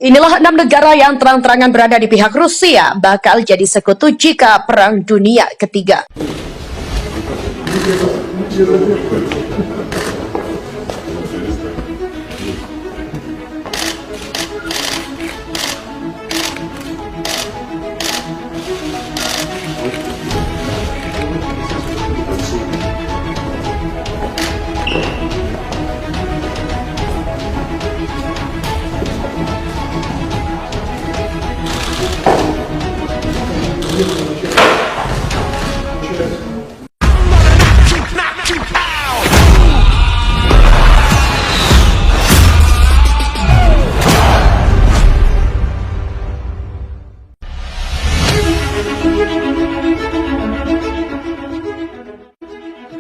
Inilah 6 negara yang terang-terangan berada di pihak Rusia bakal jadi sekutu jika Perang Dunia Ketiga.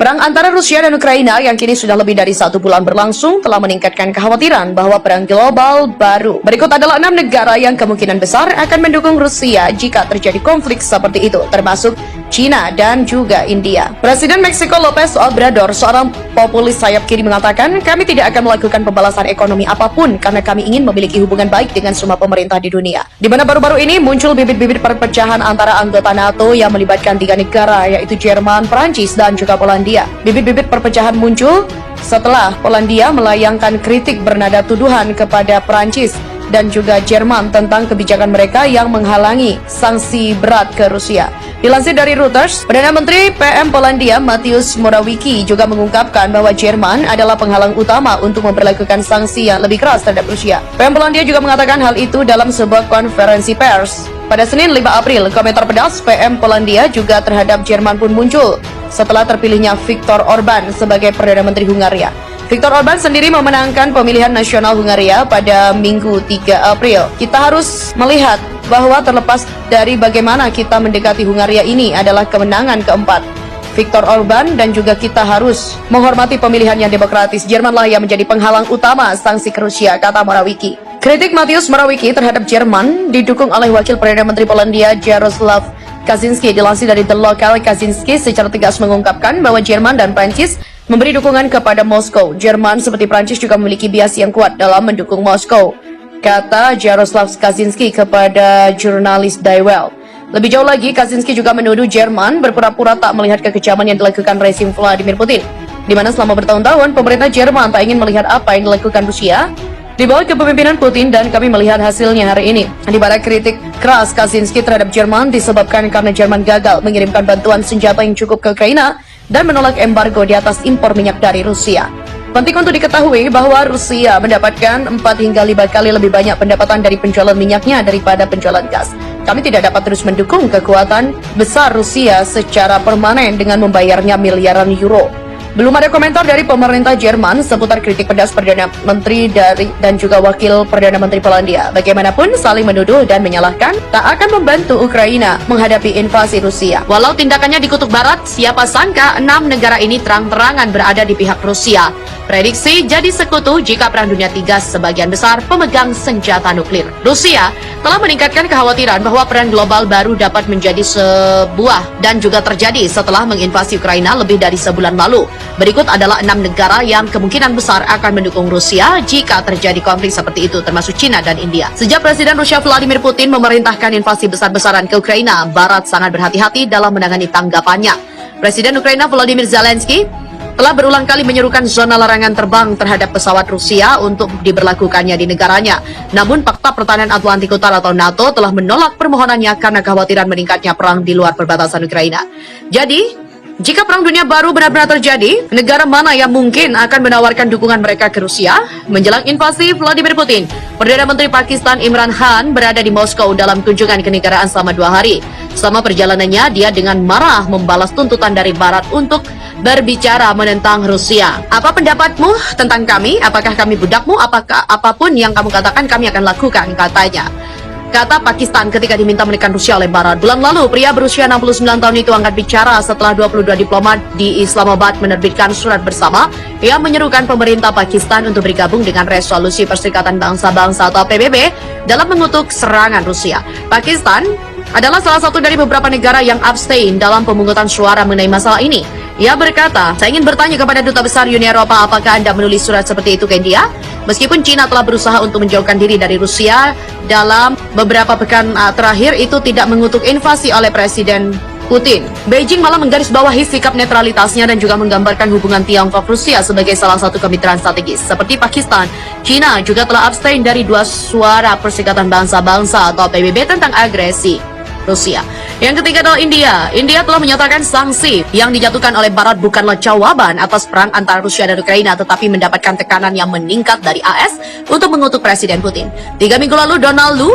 Perang antara Rusia dan Ukraina yang kini sudah lebih dari 1 bulan berlangsung telah meningkatkan kekhawatiran bahwa perang global baru. Berikut adalah 6 negara yang kemungkinan besar akan mendukung Rusia jika terjadi konflik seperti itu, termasuk China dan juga India. Presiden Meksiko López Obrador, seorang populis sayap kiri, mengatakan, "Kami tidak akan melakukan pembalasan ekonomi apapun karena kami ingin memiliki hubungan baik dengan semua pemerintah di dunia." Di mana baru-baru ini muncul bibit-bibit perpecahan antara anggota NATO yang melibatkan 3 negara, yaitu Jerman, Prancis, dan juga Polandia. Bibit-bibit perpecahan muncul setelah Polandia melayangkan kritik bernada tuduhan kepada Prancis dan juga Jerman tentang kebijakan mereka yang menghalangi sanksi berat ke Rusia. Dilansir dari Reuters, Perdana Menteri PM Polandia Mateusz Morawiecki juga mengungkapkan bahwa Jerman adalah penghalang utama untuk memperlakukan sanksi yang lebih keras terhadap Rusia. PM Polandia juga mengatakan hal itu dalam sebuah konferensi pers. Pada Senin 5 April, komentar pedas PM Polandia juga terhadap Jerman pun muncul setelah terpilihnya Viktor Orban sebagai Perdana Menteri Hungaria. Viktor Orban sendiri memenangkan pemilihan nasional Hungaria pada Minggu 3 April. Kita harus melihat bahwa terlepas dari bagaimana kita mendekati Hungaria, ini adalah kemenangan keempat Viktor Orban dan juga kita harus menghormati pemilihan yang demokratis. Jermanlah yang menjadi penghalang utama sanksi ke Rusia, kata Morawiecki. Kritik Mateusz Morawiecki terhadap Jerman didukung oleh Wakil Perdana Menteri Polandia Jarosław Kaczynski. Dilansir dari The Local, Kaczynski secara tegas mengungkapkan bahwa Jerman dan Prancis memberi dukungan kepada Moskow. Jerman seperti Prancis juga memiliki bias yang kuat dalam mendukung Moskow, kata Jarosław Kaczynski kepada jurnalis Die Welt. Lebih jauh lagi, Kaczynski juga menuduh Jerman berpura-pura tak melihat kekejaman yang dilakukan rezim Vladimir Putin, di mana selama bertahun-tahun pemerintah Jerman tak ingin melihat apa yang dilakukan Rusia di bawah kepemimpinan Putin, dan kami melihat hasilnya hari ini. Di mana kritik keras Kaczynski terhadap Jerman disebabkan karena Jerman gagal mengirimkan bantuan senjata yang cukup ke Ukraina dan menolak embargo di atas impor minyak dari Rusia. Penting untuk diketahui bahwa Rusia mendapatkan 4 hingga 5 kali lebih banyak pendapatan dari penjualan minyaknya daripada penjualan gas. Kami tidak dapat terus mendukung kekuatan besar Rusia secara permanen dengan membayarnya miliaran euro. Belum ada komentar dari pemerintah Jerman seputar kritik pedas Perdana Menteri dan juga Wakil Perdana Menteri Polandia. Bagaimanapun, saling menuduh dan menyalahkan tak akan membantu Ukraina menghadapi invasi Rusia. Walau tindakannya dikutuk Barat, siapa sangka 6 negara ini terang-terangan berada di pihak Rusia. Prediksi jadi sekutu jika Perang Dunia III sebagian besar pemegang senjata nuklir. Rusia telah meningkatkan kekhawatiran bahwa perang global baru dapat menjadi sebuah dan juga terjadi setelah menginvasi Ukraina lebih dari sebulan lalu. Berikut adalah 6 negara yang kemungkinan besar akan mendukung Rusia jika terjadi konflik seperti itu, termasuk China dan India. Sejak Presiden Rusia Vladimir Putin memerintahkan invasi besar-besaran ke Ukraina, Barat sangat berhati-hati dalam menangani tanggapannya. Presiden Ukraina Volodymyr Zelensky telah berulang kali menyerukan zona larangan terbang terhadap pesawat Rusia untuk diberlakukannya di negaranya. Namun, Pakta Pertahanan Atlantik Utara atau NATO telah menolak permohonannya karena kekhawatiran meningkatnya perang di luar perbatasan Ukraina. Jadi, jika perang dunia baru benar-benar terjadi, negara mana yang mungkin akan menawarkan dukungan mereka ke Rusia? Menjelang invasi Vladimir Putin, Perdana Menteri Pakistan Imran Khan berada di Moskow dalam kunjungan kenegaraan selama 2 hari. Selama perjalanannya, dia dengan marah membalas tuntutan dari Barat untuk berbicara menentang Rusia. Apa pendapatmu tentang kami? Apakah kami budakmu? Apakah apapun yang kamu katakan kami akan lakukan, katanya. Kata Pakistan ketika diminta menekan Rusia oleh Barat. Bulan lalu, pria berusia 69 tahun itu angkat bicara setelah 22 diplomat di Islamabad menerbitkan surat bersama yang menyerukan pemerintah Pakistan untuk bergabung dengan Resolusi Perserikatan Bangsa-Bangsa atau PBB dalam mengutuk serangan Rusia. Pakistan adalah salah satu dari beberapa negara yang abstain dalam pemungutan suara mengenai masalah ini. Ia berkata, "Saya ingin bertanya kepada Duta Besar Uni Eropa, apakah Anda menulis surat seperti itu ke India? Meskipun China telah berusaha untuk menjauhkan diri dari Rusia dalam beberapa pekan terakhir, itu tidak mengutuk invasi oleh Presiden Putin. Beijing malah menggarisbawahi sikap netralitasnya dan juga menggambarkan hubungan Tiongkok-Rusia sebagai salah satu kemitraan strategis. Seperti Pakistan, China juga telah abstain dari dua suara Perserikatan Bangsa-Bangsa atau PBB tentang agresi Rusia. Yang ketiga adalah India. India telah menyatakan sanksi yang dijatuhkan oleh Barat bukanlah jawaban atas perang antara Rusia dan Ukraina, tetapi mendapatkan tekanan yang meningkat dari AS untuk mengutuk Presiden Putin. 3 minggu lalu, Donald Lu,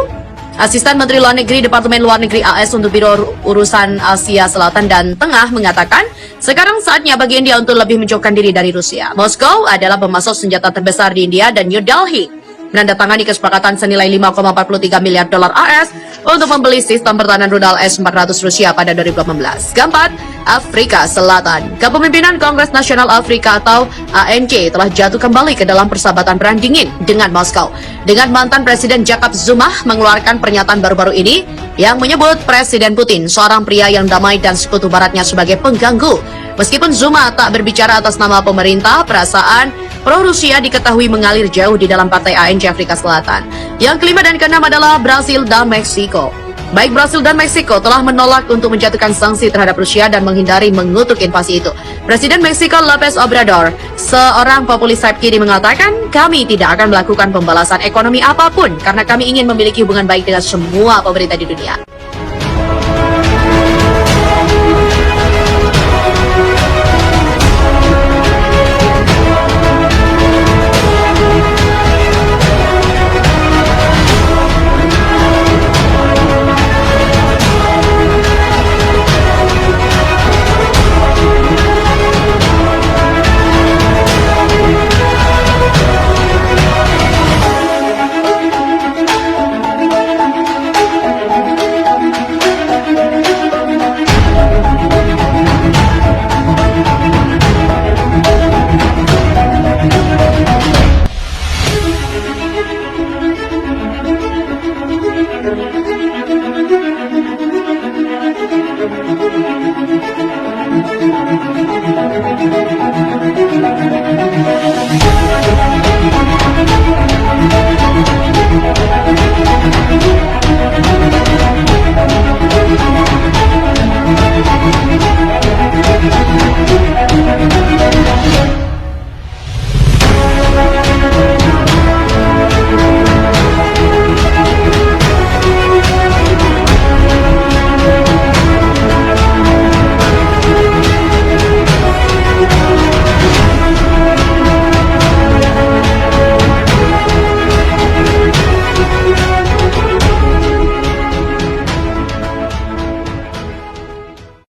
Asisten Menteri Luar Negeri Departemen Luar Negeri AS untuk Biro Urusan Asia Selatan dan Tengah mengatakan, sekarang saatnya bagi India untuk lebih menjauhkan diri dari Rusia. Moskow adalah pemasok senjata terbesar di India dan New Delhi menandatangani kesepakatan senilai 5,43 miliar dolar AS untuk membeli sistem pertahanan rudal S-400 Rusia pada 2018. Keempat, Afrika Selatan. Kepemimpinan Kongres Nasional Afrika atau ANC telah jatuh kembali ke dalam persahabatan perang dingin dengan Moskow, dengan mantan Presiden Jacob Zuma mengeluarkan pernyataan baru-baru ini yang menyebut Presiden Putin seorang pria yang damai dan sekutu baratnya sebagai pengganggu. Meskipun Zuma tak berbicara atas nama pemerintah, perasaan pro-Rusia diketahui mengalir jauh di dalam partai ANC Afrika Selatan. Yang kelima dan keenam adalah Brasil dan Meksiko. Baik Brasil dan Meksiko telah menolak untuk menjatuhkan sanksi terhadap Rusia dan menghindari mengutuk invasi itu. Presiden Meksiko López Obrador, seorang populis sayap kiri, mengatakan, kami tidak akan melakukan pembalasan ekonomi apapun karena kami ingin memiliki hubungan baik dengan semua pemerintah di dunia.